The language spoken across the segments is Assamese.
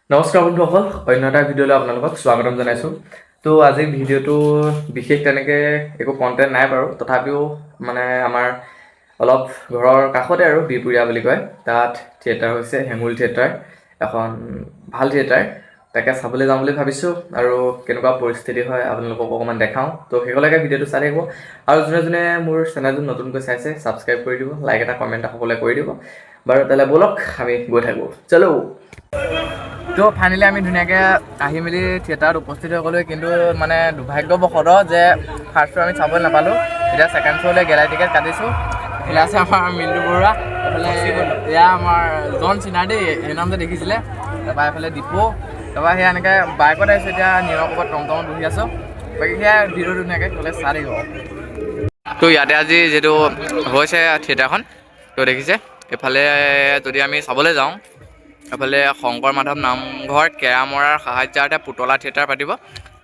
নমস্কাৰ বন্ধুসকল, অন্য এটা ভিডিঅ'লৈ আপোনালোকক স্বাগতম জনাইছোঁ। তো আজিৰ ভিডিঅ'টো বিশেষ তেনেকৈ একো কণ্টেণ্ট নাই বাৰু, তথাপিও মানে আমাৰ অলপ ঘৰৰ কাষতে আৰু বিহপুৰীয়া বুলি কয়, তাত থিয়েটাৰ হৈছে হেঙুল থিয়েটাৰ, এখন ভাল থিয়েটাৰ। তাকে চাবলৈ যাম বুলি ভাবিছোঁ আৰু কেনেকুৱা পৰিস্থিতি হয় আপোনালোকক অকণমান দেখাওঁ। তো শেষলৈকে ভিডিঅ'টো চাই থাকিব আৰু যোনে যোনে মোৰ চেনেলটো নতুনকৈ চাইছে ছাবস্ক্ৰাইব কৰি দিব, লাইক এটা কমেণ্ট এটা সকলোৱে কৰি দিব। বাৰু তেতিয়াহ'লে ব'লক আমি গৈ থাকোঁ, চলো। তো ফাইনেলি আমি ধুনীয়াকৈ আহি মেলি থিয়েটাৰত উপস্থিত হৈ গ'লোঁ, কিন্তু মানে দুৰ্ভাগ্যবশতঃ যে ফাৰ্ষ্ট শ্ব' আমি চাবলৈ নাপালোঁ। এতিয়া ছেকেণ্ড শ্ব'লৈ গেলাৰী টিকেট কাটিছোঁ। এইফালে আছে আমাৰ মিণ্টু বৰুৱা, এইফালে এয়া আমাৰ জন চিনাৰ দেই, এই নাম যে দেখিছিলে। তাৰপৰা এইফালে দীপু, তাৰপৰা সেয়া এনেকৈ বাইকত আহিছোঁ, এতিয়া নিয়ৰ ক'ৰবাত টমটমত বহি আছোঁ। বাকী সেয়া ভিডিঅ'টো ধুনীয়াকৈ ক'লে চাই থাকিব। তো ইয়াতে আজি যিহেতু হৈছে থিয়েটাৰখন, তো দেখিছে এইফালে যদি আমি চাবলৈ যাওঁ, এইফালে শংকৰ মাধৱ নামঘৰ কেৰামৰাৰ সাহায্যাৰ্থে পুতলা থিয়েটাৰ পাতিব।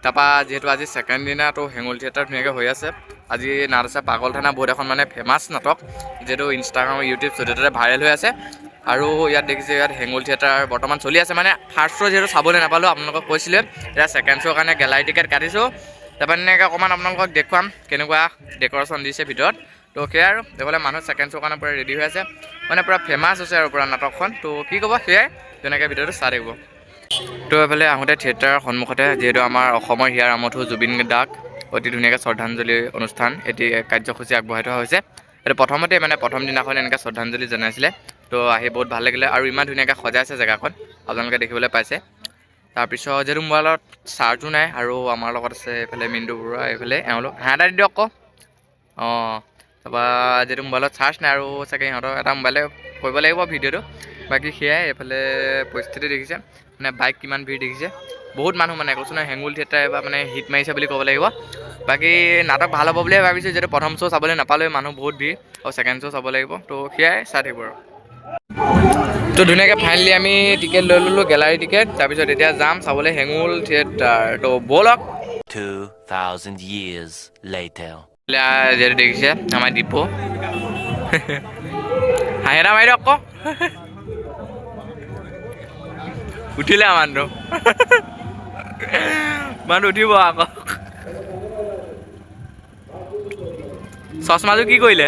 তাৰপৰা যিহেতু আজি ছেকেণ্ড দিনা তো হেঙুল থিয়েটাৰ ধুনীয়াকৈ হৈ আছে। আজি নাট আছে পাগল থানা, বহুত এখন মানে ফেমাছ নাটক, যিহেতু ইনষ্টাগ্ৰাম ইউটিউব য'তে ত'তে ভাইৰেল হৈ আছে। আৰু ইয়াত দেখিছে ইয়াত হেঙুল থিয়েটাৰ বৰ্তমান চলি আছে। মানে ফাৰ্ষ্ট শ্ব' যিহেতু চাবলৈ নাপালোঁ, আপোনালোকক কৈছিলে, এতিয়া ছেকেণ্ড শ্ব' কাৰণে গেলাৰী টিকেট কাটিছোঁ। তাৰপৰা এনেকৈ অকণমান আপোনালোকক দেখুৱাম কেনেকুৱা ডেক'ৰেশ্যন দিছে ভিতৰত। তো সেয়াই আৰু এইফালে মানুহ ছেকেণ্ড শ্ব' কাৰণে পূৰা ৰেডি হৈ আছে, মানে পূৰা ফেমাছ হৈছে আৰু পূৰা নাটকখন। তো কি ক'ব সেয়াই, তেনেকৈ ভিডিঅ'টো চাই থাকিব। তো এইফালে আহোঁতে থিয়েটাৰৰ সন্মুখতে যিহেতু আমাৰ অসমৰ হিয়াৰ আমঠু জুবিন দাক অতি ধুনীয়াকৈ শ্ৰদ্ধাঞ্জলি অনুষ্ঠান এটি কাৰ্যসূচী আগবঢ়াই থোৱা হৈছে। এইটো প্ৰথমতে মানে প্ৰথম দিনাখন এনেকৈ শ্ৰদ্ধাঞ্জলি জনাইছিলে। তো আহি বহুত ভাল লাগিলে আৰু ইমান ধুনীয়াকৈ সজাইছে জেগাখন, আপোনালোকে দেখিবলৈ পাইছে। তাৰপিছত যিহেতু মোবাইলত চাৰ্জো নাই আৰু আমাৰ লগত আছে এইফালে মিণ্টু বৰুৱা, এইফালে এওঁলোক হাঁহ এটা দি দিয়ক আকৌ। অঁ, তাৰপৰা যিহেতু মোবাইলত চাৰ্জ নাই আৰু চাগে সিহঁতৰ এটা মোবাইলে কৰিব লাগিব ভিডিঅ'টো। বাকী সেয়াই, এইফালে পৰিস্থিতি দেখিছে, মানে বাইক কিমান ভিৰ দেখিছে, বহুত মানুহ মানে কৈছোঁ নহয়, হেঙুল থিয়েটাৰ এবাৰ মানে হিট মাৰিছে বুলি ক'ব লাগিব। বাকী নাটক ভাল হ'ব বুলিয়ে ভাবিছোঁ, যিহেতু প্ৰথম শ্ব' চাবলৈ নাপালোঁ, মানুহ বহুত ভিৰ, আৰু ছেকেণ্ড শ্ব' চাব লাগিব। তো সেয়াই চাই থাকিব আৰু। তো ধুনীয়াকৈ ফাইনেলি আমি টিকেট লৈ ল'লোঁ, গেলাৰী টিকেট। তাৰপিছত এতিয়া যাম চাবলৈ হেঙুল থিয়েটাৰ। তো ব'লক। 2000 years later. যিহেতু দেখিছে আমাৰ দীপু, হাঁহি এটা মাৰি দিয়ক আকৌ। উঠিলে মানুহটো, মানুহ উঠিব আকৌ। চশমাযোৰ কি কৰিলে?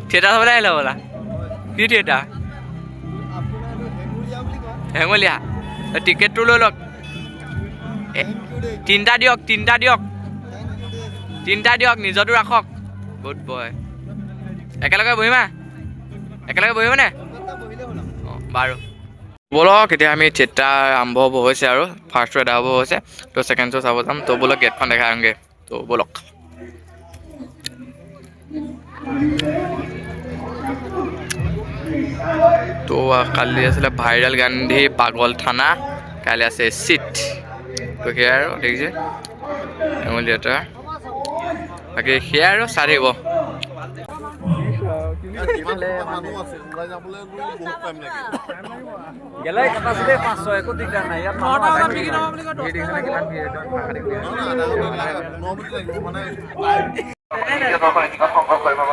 থিয়েটাৰ চাবলৈ আহিলে বোলা। কি থিয়েটাৰ? হেঙুলীয়া। টিকেটটো লৈ লওক, তিনিটা দিয়ক, তিনিটা দিয়ক, তিনিটা দিয়ক, নিজৰটো ৰাখক। Good boy. একেলগে বহিমা, একেলগে বহিবনে? অঁ বাৰু ব'লক, এতিয়া আমি থিয়েটাৰ আৰম্ভ হ'ব হৈছে আৰু ফাৰ্ষ্ট শ্ব' এটা হ'ব হৈছে। তো ছেকেণ্ড শ্ব' চাব যাম। তো ব'লক গেটখন দেখাই আহোঁগৈ। তো ব'লক। তো কালি আছিলে ভাইৰেল গান্ধী পাগল থানা, কাইলৈ আছে চিট। তো সেয়াই আৰু দেখিছে হেঙুল থিয়েটাৰ। বাকী সেয়াই আৰু চাই থাকিব। গেলাই কেপাচিটি 500, একো দিগদাৰ নাই ইয়াত।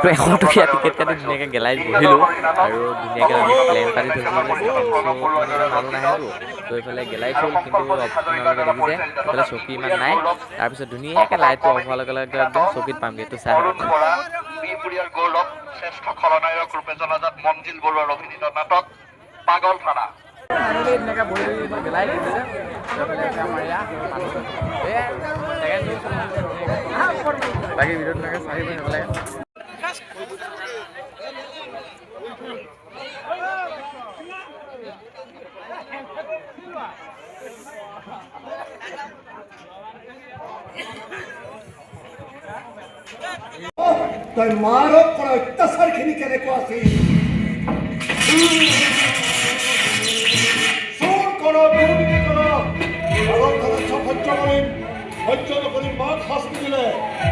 তো 100 টকীয়া টিকেট কাটি ধুনীয়াকৈ গেলাৰীত বহিলোঁ আৰু ধুনীয়াকৈ আমি প্লেন পাতি থৈছিলোঁ যে ছেকেণ্ড শ্ব'ত মানে ইমান মানুহ নাহেতো। তো এইফালে গেলাৰী ফুল, কিন্তু আপোনালোকে দেখিছে এইফালে চকী ইমান নাই। তাৰপিছত ধুনীয়াকৈ লাইটটো অফ হোৱাৰ লগে লগে একদম চকীত পামগৈ। তো চাই থাকক। বিহপুৰীয়াৰ গৌৰৱ শ্ৰেষ্ঠ খলনায়ক ৰূপে জনাজাত মঞ্জিল বৰুৱাৰ অভিনীত নাটক পাগল থানা। বাকী ভিডিঅ'টো তেনেকৈ চাই দিব লাগে। তই মাৰক কৰা অত্যাচাৰখিনি কেনেকুৱা আছিল? চোৰ কৰা, দুৰ্নীতি কৰা, পাগল থানাত চব সহ্য কৰিম। সহ্য নকৰিম মাক শাস্তি দিলে,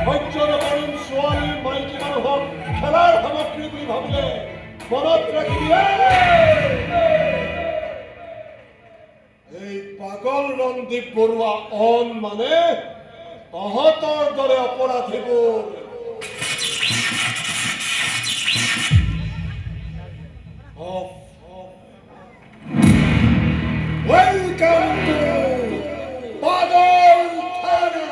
সহ্য নকৰিম ছোৱালী মাইকী মানুহক খেলাৰ সামগ্ৰী বুলি ভাবিলে। মনত ৰাখিবি, এই পাগল ৰঞ্জীৱ বৰুৱা অন মানে তহঁতৰ দৰে অপৰাধীবোৰ। of welcome to Badal Thana.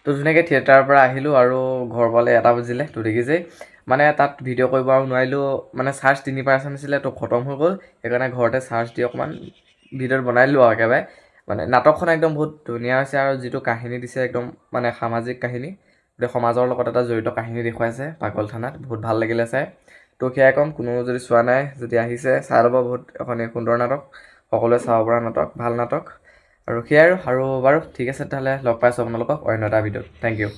তো ধুনীয়াকৈ থিয়েটাৰৰ পৰা আহিলোঁ আৰু ঘৰ পালে 1টা বাজিলে। তো দেখিছেই মানে তাত ভিডিঅ' কৰিব আৰু নোৱাৰিলোঁ, মানে চাৰ্জ 3% আছিলে, তো খতম হৈ গ'ল। সেইকাৰণে ঘৰতে চাৰ্জ দি অকণমান ভিডিঅ'ত বনাই দিলোঁ আৰু একেবাৰে। মানে নাটকখন একদম বহুত ধুনীয়া হৈছে আৰু যিটো কাহিনী দিছে একদম মানে সামাজিক কাহিনী, গোটেই সমাজৰ লগত এটা জড়িত কাহিনী দেখুৱাইছে পাগল থানাত। বহুত ভাল লাগিলে চাই। তো সেয়াই ক'ম, কোনো যদি চোৱা নাই, যদি আহিছে চাই ল'ব। বহুত এখন সুন্দৰ নাটক, সকলোৱে চাব পৰা নাটক, ভাল নাটক। আৰু সেয়াই আৰু বাৰু ঠিক আছে তেতিয়াহ'লে লগ পাইছোঁ আপোনালোকক অন্য এটা ভিডিঅ'ত। Thank U.